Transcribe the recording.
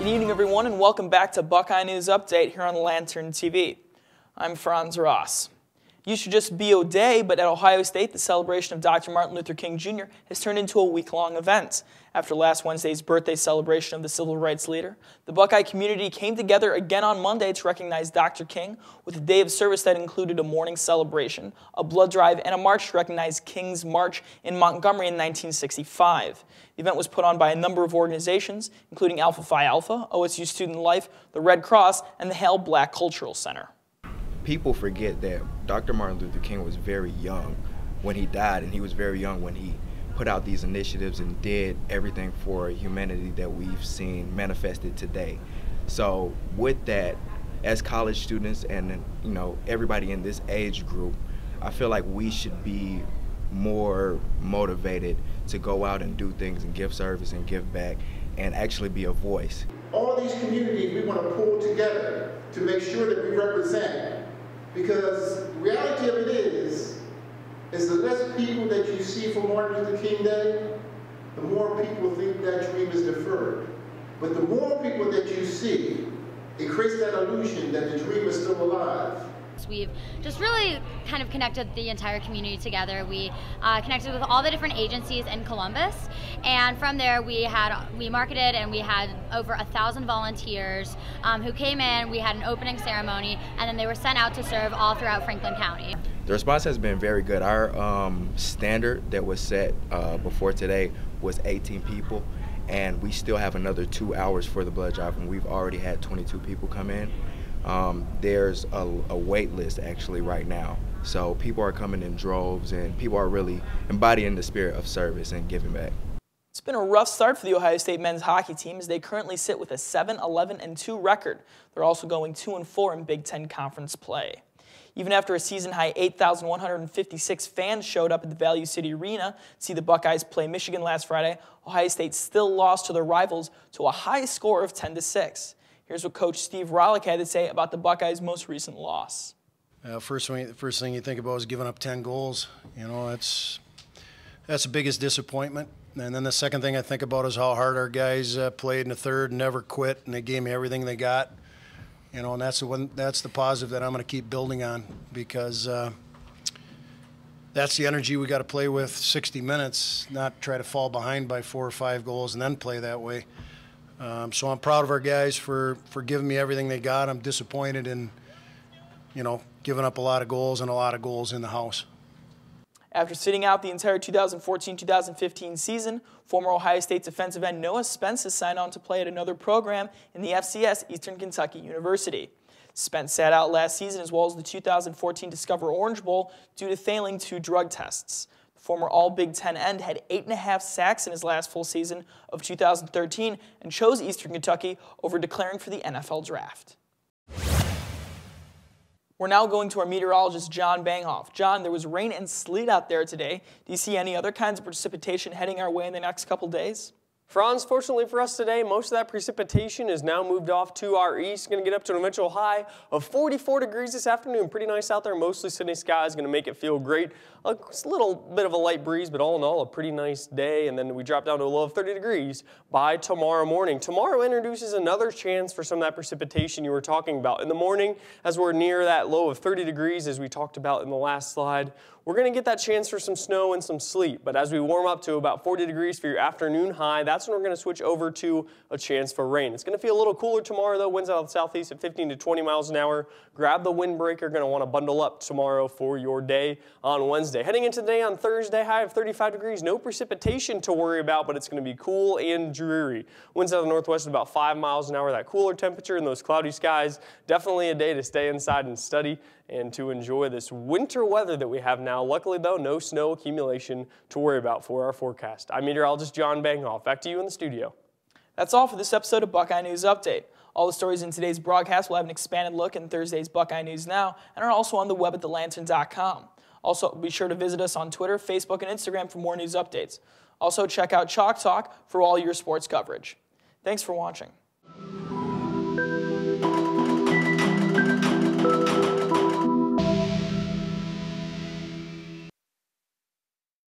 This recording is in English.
Good evening, everyone, and welcome back to Buckeye News Update here on Lantern TV. I'm Franz Ross. Used to just be a day, but at Ohio State, the celebration of Dr. Martin Luther King Jr. has turned into a week-long event. After last Wednesday's birthday celebration of the civil rights leader, the Buckeye community came together again on Monday to recognize Dr. King with a day of service that included a morning celebration, a blood drive, and a march to recognize King's March in Montgomery in 1965. The event was put on by a number of organizations, including Alpha Phi Alpha, OSU Student Life, the Red Cross, and the Hale Black Cultural Center. People forget that Dr. Martin Luther King was very young when he died, and he was very young when he put out these initiatives and did everything for humanity that we've seen manifested today. So with that, as college students and everybody in this age group, I feel like we should be more motivated to go out and do things and give service and give back and actually be a voice. All these communities we want to pull together to make sure that we represent, because the reality of it is the less people that you see for Martin Luther King Day, the more people think that dream is deferred. But the more people that you see, it creates that illusion that the dream is still alive. We've just really kind of connected the entire community together. We connected with all the different agencies in Columbus, and from there we marketed, and we had over 1,000 volunteers who came in. We had an opening ceremony, and then they were sent out to serve all throughout Franklin County. The response has been very good. Our standard that was set before today was 18 people, and we still have another 2 hours for the blood drive, and we've already had 22 people come in. There's a wait list actually right now. So people are coming in droves, and people are really embodying the spirit of service and giving back. It's been a rough start for the Ohio State men's hockey team as they currently sit with a 7-11-2 record. They're also going 2-4 in Big Ten Conference play. Even after a season-high 8,156 fans showed up at the Value City Arena to see the Buckeyes play Michigan last Friday, Ohio State still lost to their rivals to a high score of 10-6. Here's what Coach Steve Rollick had to say about the Buckeyes' most recent loss. First thing you think about is giving up 10 goals. That's the biggest disappointment. And then the second thing I think about is how hard our guys played in the third, never quit, and they gave me everything they got. And that's the positive that I'm going to keep building on, because that's the energy we got to play with 60 minutes, not try to fall behind by 4 or 5 goals and then play that way. So I'm proud of our guys for giving me everything they got. I'm disappointed in, giving up a lot of goals and a lot of goals in the house. After sitting out the entire 2014-2015 season, former Ohio State defensive end Noah Spence has signed on to play at another program in the FCS, Eastern Kentucky University. Spence sat out last season as well as the 2014 Discover Orange Bowl due to failing 2 drug tests. The former All-Big Ten end had 8.5 sacks in his last full season of 2013 and chose Eastern Kentucky over declaring for the NFL Draft. We're now going to our meteorologist, John Banghoff. John, there was rain and sleet out there today. Do you see any other kinds of precipitation heading our way in the next couple days? Franz, fortunately for us today, most of that precipitation is now moved off to our east. Going to get up to an eventual high of 44 degrees this afternoon. Pretty nice out there. Mostly sunny skies. Going to make it feel great. A little bit of a light breeze, but all in all, a pretty nice day. And then we drop down to a low of 30 degrees by tomorrow morning. Tomorrow introduces another chance for some of that precipitation you were talking about. In the morning, as we're near that low of 30 degrees, as we talked about in the last slide, we're going to get that chance for some snow and some sleet. But as we warm up to about 40 degrees for your afternoon high, that's when we're going to switch over to a chance for rain. It's going to feel a little cooler tomorrow, though. Winds out of the southeast at 15 to 20 miles an hour. Grab the windbreaker. Going to want to bundle up tomorrow for your day on Wednesday. Heading into the day on Thursday, high of 35 degrees. No precipitation to worry about, but it's going to be cool and dreary. Winds out of the northwest at about 5 miles an hour. That cooler temperature and those cloudy skies. Definitely a day to stay inside and study and to enjoy this winter weather that we have now. Luckily, though, no snow accumulation to worry about for our forecast. I'm meteorologist John Banghoff. Back to you in the studio. That's all for this episode of Buckeye News Update. All the stories in today's broadcast will have an expanded look in Thursday's Buckeye News Now and are also on the web at thelantern.com. Also, be sure to visit us on Twitter, Facebook, and Instagram for more news updates. Also, check out Chalk Talk for all your sports coverage. Thanks for watching.